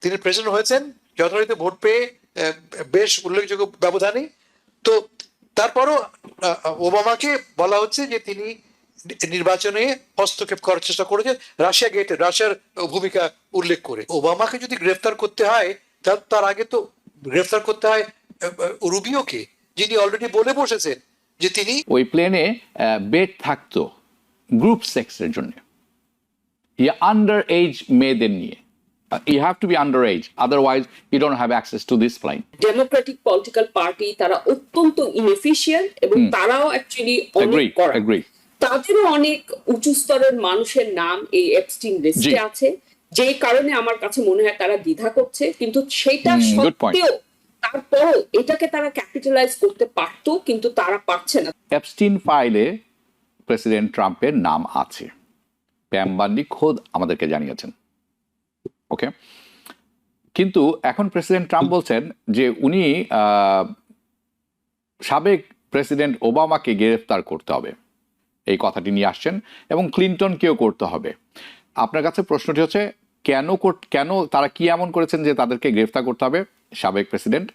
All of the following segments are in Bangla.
তিনি প্রেসিডেন্ট হয়েছেন যথারীতি ভোট পেয়ে বেশ উল্লেখযোগ্য ব্যবধানে। তো তারপরও ওবামাকে বলা হচ্ছে যে তিনি নির্বাচনে হস্তক্ষেপ করার চেষ্টা করেছেন রাশিয়ার ভূমিকা উল্লেখ করে। ওবামাকে যদি গ্রেফতার করতে হয় তার আগে তো গ্রেফতার করতে হয় রুবিওকে, যিনি অলরেডি বলে বসেছেন যে তিনি ওই প্লেনে বেড থাকতো গ্রুপ সেক্সের জন্য, আন্ডার এজ মেয়েদের নিয়ে। You have to be underage, otherwise you don't have access to this plane. Democratic political party তারা অত্যন্ত ইনএফিশিয়েন্ট এবং তারাও অ্যাকচুয়ালি অনেক করা। তাদেরও অনেক উঁচু স্তরের মানুষের নাম এই এপস্টিন লিস্টে আছে, যে কারণে আমার কাছে মনে হয় তারা দ্বিধা করছে। কিন্তু সেটা সত্ত্বেও তারপরও এটাকে তারা ক্যাপিটালাইজ করতে পারতো, কিন্তু তারা পারছে না। এপস্টিন ফাইলে প্রেসিডেন্ট ট্রাম্পের নাম আছে, প্যাম বান্ডি খোদ আমাদেরকে জানিয়েছেন। ওকে, কিন্তু এখন প্রেসিডেন্ট ট্রাম্প বলছেন যে উনি সাবেক প্রেসিডেন্ট ওবামাকে গ্রেফতার করতে হবে, এই কথাটি নিয়ে আসছেন, এবং ক্লিনটনকেও করতে হবে। আপনার কাছে প্রশ্নটি হচ্ছে কেন তারা কি এমন করেছেন যে তাদেরকে গ্রেফতার করতে হবে সাবেক প্রেসিডেন্ট?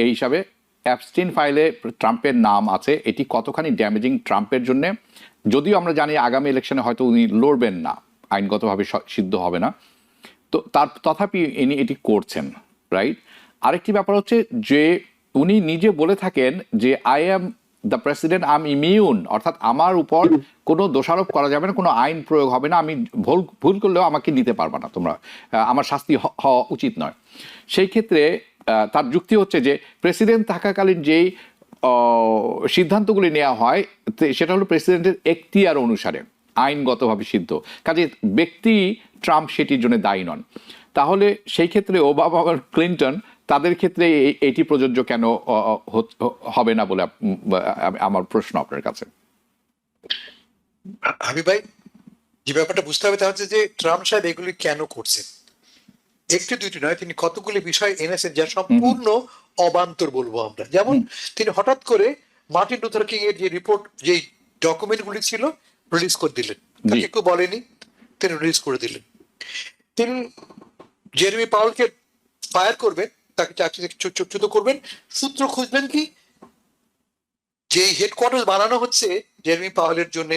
এই হিসাবে অ্যাপস্টিন ফাইলে ট্রাম্পের নাম আছে, এটি কতখানি ড্যামেজিং ট্রাম্পের জন্য? যদিও আমরা জানি আগামী ইলেকশনে হয়তো উনি লড়বেন না, আইনগতভাবে সিদ্ধ হবে না, তো তথাপি ইনি এটি করছেন, রাইট? আরেকটি ব্যাপার হচ্ছে যে উনি নিজে বলে থাকেন যে I am the president, I am immune, অর্থাৎ আমার উপর কোনো দোষারোপ করা যাবে না, কোনো আইন প্রয়োগ হবে না, আমি ভুল করলেও আমাকে নিতে পারবে না তোমরা, আমার শাস্তি হওয়া উচিত নয়। সেই ক্ষেত্রে তার যুক্তি হচ্ছে যে প্রেসিডেন্ট থাকাকালীন যেই সিদ্ধান্তগুলি নেওয়া হয় সেটা হলো প্রেসিডেন্টের এখতিয়ার অনুসারে আইনগতভাবে সিদ্ধ, কাজে ব্যক্তি ট্রাম্প সেটির জন্য দায়ী নন। তাহলে সেই ক্ষেত্রে ওবামা আর ক্লিনটন তাদের ক্ষেত্রে এটি প্রযোজ্য কেন হবে না বলে আমার প্রশ্ন আপনার কাছে। আমি ভাই যে ব্যাপারটা বুঝতে হবে তা হচ্ছে যে ট্রাম্প সাহেব এগুলি কেন করছেন, একটি দুইটি নয়, তিনি কতগুলি বিষয় এনেছেন যা সম্পূর্ণ অবান্তর বলবো আমরা। যেমন তিনি হঠাৎ করে মার্টিন লুথার কিং এর যে রিপোর্ট, যে ডকুমেন্ট গুলি ছিল রিলিজ করে দিলেন, তাকে কেউ বলেনি, তিনি রিলিজ করে দিলেন। তিনি জেরেমি পাওয়েলকে ফায়ার করবেন, তাকে চাকরি থেকে চ্যুত করবেন, সূত্র খুঁজলেন কি যে হেডকোয়ার্টার বানানো হচ্ছে জেরেমি পাওয়েলের জন্য,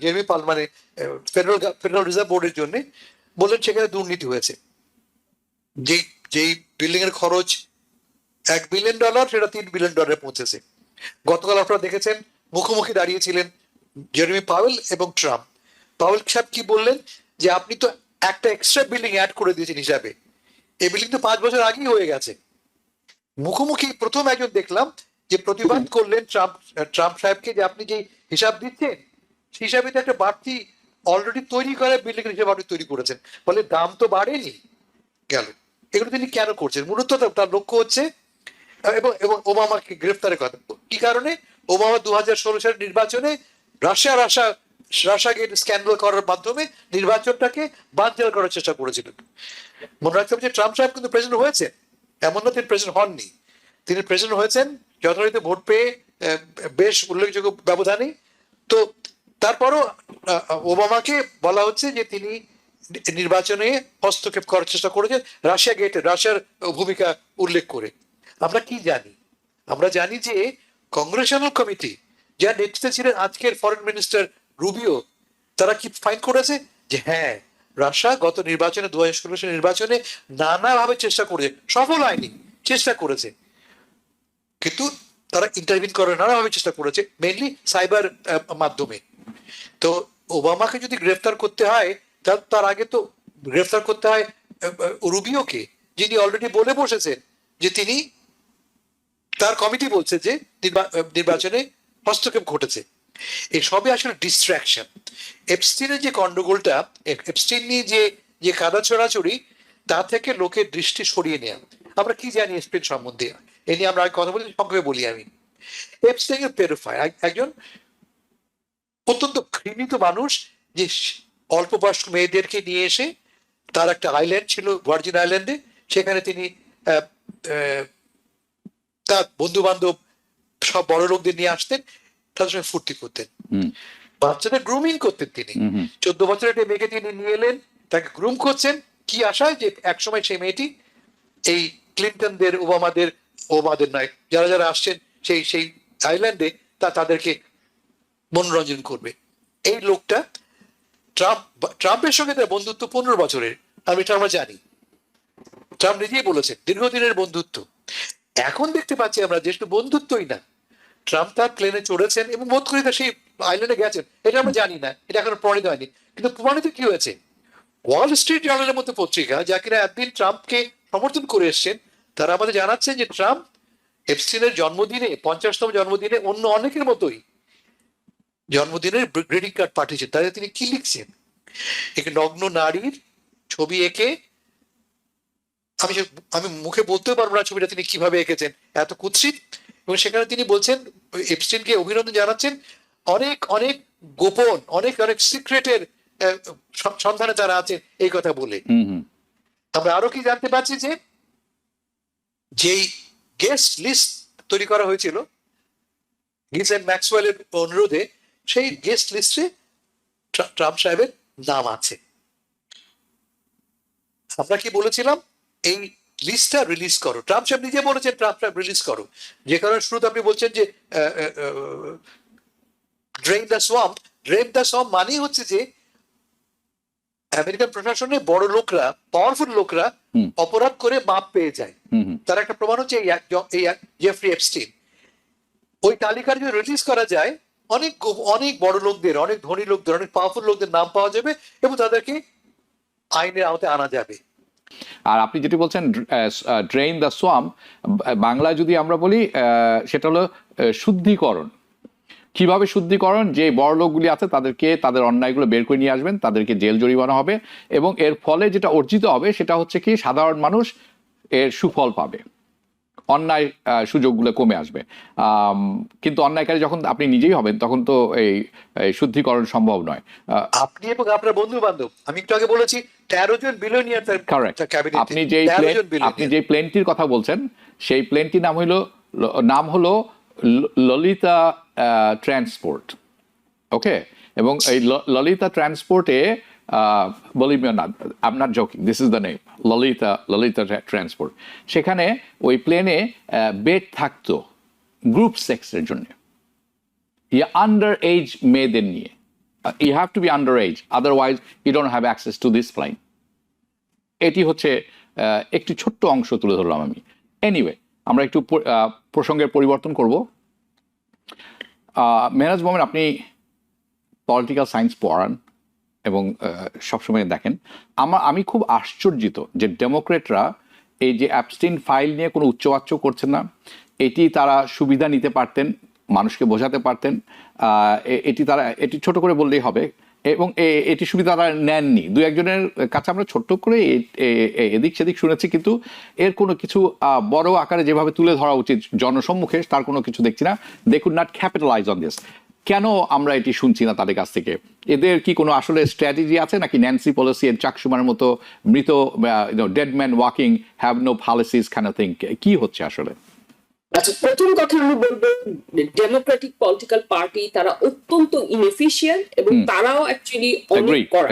জেরেমি পাওয়েল মানে ফেডারেল রিজার্ভ বোর্ডের জন্য, বললেন সেখানে দুর্নীতি হয়েছে। যেই বিল্ডিং এর খরচ $1 বিলিয়ন সেটা $3 বিলিয়ন পৌঁছেছে। গতকাল আপনারা দেখেছেন মুখোমুখি দাঁড়িয়েছিলেন জেরেমি পাওয়েল এবং ট্রাম্প। পাওয়েল সাহেব কি বললেন যে আপনি তো একটা এক্সট্রা বিল্ডিং অ্যাড করে দিয়েছেন হিসাবে, এই বিল্ডিং তো 5 বছর আগেই হয়ে গেছে। মুখোমুখি প্রথম একজন দেখলাম যে প্রতিবাদ করলেন ট্রাম্প সাহেবকে যে আপনি যে হিসাব দিচ্ছেন সেই হিসাবে তো একটা বাড়তি অলরেডি তৈরি করা বিল্ডিং এর হিসাব আপনি তৈরি করেছেন, ফলে দাম তো বাড়েনি গেল। এগুলো তিনি কেন করছেন? মূলত তার লক্ষ্য হচ্ছে এবং ওবামাকে গ্রেফতারের কথা। কি কারণে? ওবামা 2016 সালের নির্বাচনে রাশিয়া গেট স্ক্যান্ডাল করার মাধ্যমে নির্বাচনটাকে বানচাল করার চেষ্টা করেছিলেন। মনে রাখতে হবে যে ট্রাম্প সাহেব কিন্তু প্রেসিডেন্ট হয়েছে, এমন না তিনি প্রেসিডেন্ট হননি। তিনি প্রেসিডেন্ট হয়েছেন যথারীতি ভোট পেয়ে বেশ উল্লেখযোগ্য ব্যবধানে। তো তারপরও ওবামাকে বলা হচ্ছে যে তিনি নির্বাচনে হস্তক্ষেপ করার চেষ্টা করেছেন রাশিয়ার ভূমিকা উল্লেখ করে। আমরা কি জানি? আমরা জানি যে কংগ্রেশনাল কমিটি যার নেতৃত্বে ছিলেন আজকের ফরেন মিনিস্টার রুবিও, তারা কি ফাইন করেছে যে হ্যাঁ রাশিয়া গত নির্বাচনে 2016 নির্বাচনে নানাভাবে চেষ্টা করেছে, সফল হয়নি, চেষ্টা করেছে, কিন্তু তারা ইন্টারভিন করার নানাভাবে চেষ্টা করেছে, মেইনলি সাইবার মাধ্যমে। তো ওবামাকে যদি গ্রেফতার করতে হয় তার আগে তো গ্রেফতার করতে হয় রুবিওকে, যিনি অলরেডি বলে বসেছেন যে তিনি, তার কমিটি বলছে যে নির্বাচনে হস্তক্ষেপ ঘটেছে। এই সবই আসলে ডিস্ট্রাকশন। এপস্টিনের যে গন্ডগোলটা, এপস্টিন নিয়ে যে কাদা ছড়াছড়ি, তা থেকে লোকের দৃষ্টি সরিয়ে নেওয়া। আমরা কি জানি এপস্টিন সম্বন্ধে? এ নিয়ে আমরা কথা বলি, সংক্ষেপে বলি আমি। এপস্টিন পেডোফাইল, একজন অত্যন্ত ঘৃণিত মানুষ, যে অল্প বয়স্ক মেয়েদেরকে নিয়ে এসে তার একটা আইল্যান্ড ছিল ভার্জিন আইল্যান্ডে, সেখানে তিনি তার বন্ধু বান্ধব সব বড় লোকদের নিয়ে আসতেন, তাদের সঙ্গে ফুর্তি করতেন, বাচ্চাদের গ্রুমিং করতেন। তিনি 14 বছরের একটা মেয়েকে তিনি নিয়ে এলেন, তাকে গ্রুম করছেন, কি আশায় যে একসময় সেই মেয়েটি এই ক্লিন্টনদের, ওবামাদের নয়, যারা যারা আসছেন সেই আইল্যান্ডে, তাদেরকে মনোরঞ্জন করবে। এই লোকটা ট্রাম্পের সঙ্গে তার বন্ধুত্ব 15 বছরের, এটা আমরা জানি। ট্রাম্প নিজেই বলেছেন দীর্ঘদিনের বন্ধুত্ব। এখন দেখতে পাচ্ছি আমরা যে শুধু বন্ধুত্বই না, ট্রাম্প তার প্লেনে চড়েছেন এবং বোধ করি তার সেই আইল্যান্ডে গেছেন, এটা আমরা জানি না, এটা এখনো প্রমাণিত হয়নি। কিন্তু প্রমাণিত কি হয়েছে, ওয়াল স্ট্রিট জার্নালের মতো পত্রিকা, যা কিনা একদিন ট্রাম্পকে সমর্থন করে এসছেন, তারা আমাদের জানাচ্ছেন যে ট্রাম্প এপস্টিনের জন্মদিনে, 50তম জন্মদিনে অন্য অনেকের মতোই জন্মদিনের গ্রিটিং কার্ড পাঠিয়েছেন। তাদের তিনি কি লিখছেন, এক নগ্ন নারীর ছবি এঁকে, আমি মুখে বলতেও পারবো না ছবিটা তিনি কিভাবে এঁকেছেন, এত কুৎসিত। এবং সেখানে তিনি বলছেন, এপস্টিনকে অভিনন্দন জানাচ্ছেন, অনেক অনেক গোপন, অনেক অনেক সিক্রেটের সন্ধানে তারা আছেন, এই কথা বলে। আমরা আরো কি জানতে পারছি যে যেই গেস্ট লিস্ট তৈরি করা হয়েছিল গিসেন ম্যাক্সওয়েলের অনুরোধে, সেই গেস্ট লিস্টে ট্রাম্প সাহেবের নাম আছে। আমরা কি বলেছিলাম, এই লিস্টটা রিলিজ করো। ট্রাম্প সাহেব নিজে বলেছেন ট্রাম্প সাহেব রিলিজ করো, যে কারণে শুরুতে আপনি বলছেন যে ড্রেন দ্য সোয়াম্প মানেই হচ্ছে যে আমেরিকান প্রশাসনে বড় লোকরা, পাওয়ারফুল লোকরা অপরাধ করে মাপ পেয়ে যায়। তার একটা প্রমাণ হচ্ছে এই জেফরি এপস্টিন। ওই তালিকা যদি রিলিজ করা যায়, অনেক অনেক বড় লোকদের, অনেক ধনী লোকদের, অনেক পাওয়ারফুল লোকদের নাম পাওয়া যাবে এবং তাদেরকে আইনের আওতায় আনা যাবে। আর আপনি যেটি বলছেন ড্রেইন দ্য সোয়াম্প, বাংলায় যদি আমরা বলি সেটা হলো শুদ্ধিকরণ। কিভাবে শুদ্ধিকরণ, যে বড় লোকগুলি আছে তাদেরকে, তাদের অন্যায়গুলো বের করে নিয়ে আসবেন, তাদেরকে জেল জরিমানা হবে এবং এর ফলে যেটা অর্জিত হবে সেটা হচ্ছে কি সাধারণ মানুষ এর সুফল পাবে, অন্যায় সুযোগগুলো কমে আসবে। কিন্তু অন্যায়কারী যখন আপনি নিজেই হবেন তখন তো এই শুদ্ধিকরণ সম্ভব নয়। আপনি এবং আপনার বন্ধু বান্ধব, আমি একটু আগে বলেছি 13 জন বিলিয়নিয়ার। আপনি যে প্লেনটির কথা বলছেন সেই প্লেনটির নাম হলো ললিতা ট্রান্সপোর্ট। ওকে, এবং এই Lalita ট্রান্সপোর্টে believe me or not, I'm not joking, this is the name, Lalita transport. সেখানে ওই প্লেনে বেড থাকতো গ্রুপ সেক্সের জন্য, আন্ডার এজ মেয়েদের নিয়ে। You have to be under age, otherwise you don't have access to this plane. এটি হচ্ছে একটি ছোট্ট অংশ তুলে ধরলাম আমি। এনিওয়ে, আমরা একটু প্রসঙ্গের পরিবর্তন করব। মেহরাজ মোমেন, আপনি পলিটিক্যাল সায়েন্স পড়ান এবং সবসময় দেখেন। আমি খুব আশ্চর্যিত যে ডেমোক্রেটরা এই যে অ্যাপস্টিন ফাইল নিয়ে কোনো উচ্চবাচ্য করছেন না। এটি তারা সুবিধা নিতে পারতেন, মানুষকে বোঝাতে পারতেন, এটি ছোট করে বললেই হবে, এবং এটি সুবিধা তারা নেননি। দু একজনের কাছে আমরা ছোট্ট করে এদিক সেদিক শুনেছি, কিন্তু এর কোনো কিছু বড় আকারে যেভাবে তুলে ধরা উচিত জনসম্মুখে তার কোনো কিছু দেখছি না। They could not capitalize on this. কেন আমরা এটি শুনছি না তাদের কাছ থেকে? এদের কি কোনো আসলে স্ট্র্যাটেজি আছে, নাকি ন্যান্সি পলিসি এর চাকসুমার মতো মৃত dead man walking, have no policies kind of thing? কি হচ্ছে আসলে? আচ্ছা, প্রথম কথা আমি বলবো, ডেমোক্রেটিক পলিটিক্যাল পার্টি তারা অত্যন্ত ইনএফিশিয়েন্ট এবং তারাও অ্যাকচুয়ালি অনেক করা।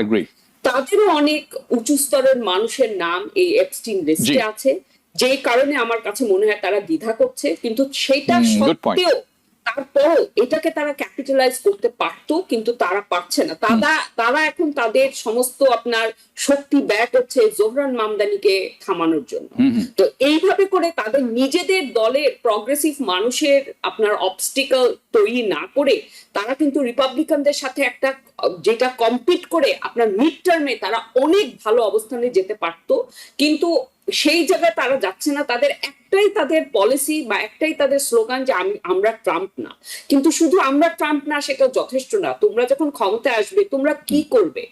তাদেরও অনেক উঁচু স্তরের মানুষের নাম এই এপস্টিন লিস্টে আছে, যে কারণে আমার কাছে মনে হয় তারা দ্বিধা করছে। কিন্তু সেটা সত্ত্বেও তারপরও এটাকে তারা ক্যাপিটালাইজ করতে পারতো, কিন্তু তারা পারছে না। তারা এখন তাদের সমস্ত আপনার শক্তি ব্যয় করছে জোহরান মামদানিকে থামানোর জন্য। তো এইভাবে করে তাদের নিজেদের দলের প্রগ্রেসিভ মানুষের আপনার অবস্টিকল তৈরি না করে তারা কিন্তু রিপাবলিকানদের সাথে একটা যেটা কম্পিট করে আপনার মিড টার্মে তারা অনেক ভালো অবস্থানে যেতে পারতো, কিন্তু সেই জায়গায় তারা যাচ্ছে না। তাদের পলিসি বা একটাই তাদের স্লোগান যে আমরা ট্রাম্প না। কিন্তু শুধু আমরা ট্রাম্প না সেটা যথেষ্ট না। তোমরা যখন ক্ষমতায় আসবে তোমরা কি করবে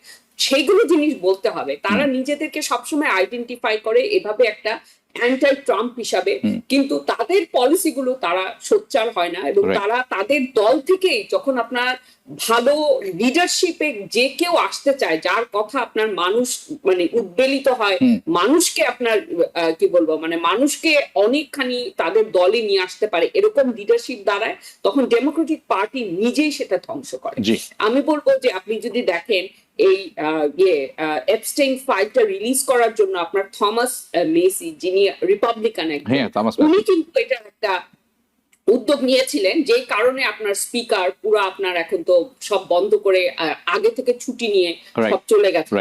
সেইগুলো জিনিস বলতে হবে। তারা নিজেদেরকে সবসময় আইডেন্টিফাই করে এভাবে একটা অ্যান্টাই ট্রাম্প হিসাবে, কিন্তু তাদের পলিসিগুলো তারা সোচ্চার হয় না। এবং তারা তাদের দল থেকেই যখন আপনার ভালো লিডারশিপে যে কেউ আসতে চায়, যার কথা আপনার মানুষ মানে উদ্বেলিত হয়, মানুষকে আপনার কি বলবো মানে মানুষকে অনেকখানি তাদের দলে নিয়ে আসতে পারে, এরকম লিডারশিপ দাঁড়ায়, তখন ডেমোক্রেটিক পার্টি নিজেই সেটা ধ্বংস করে। আমি বলবো যে আপনি যদি দেখেন এই এপস্টেইন ফাইলটা রিলিজ করার জন্য আপনার থমাস মেসি, যিনি রিপাবলিকান উনি কিন্তু এটা একটা উদ্যোগ নিয়েছিলেন, যে কারণে আপনার স্পিকার পুরো আপনার এখন তো সব বন্ধ করে আগে থেকে ছুটি নিয়ে সব চলে গেছে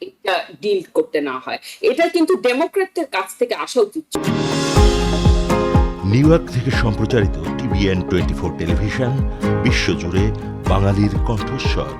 এটা ডিল করতে না হয়। এটা কিন্তু ডেমোক্র্যাটদের কাছ থেকে আসা উচিত। নিউ ইয়র্ক থেকে সম্প্রচারিত TVN 24 টেলিভিশন, বিশ্বজুড়ে বাঙালির কণ্ঠস্বর।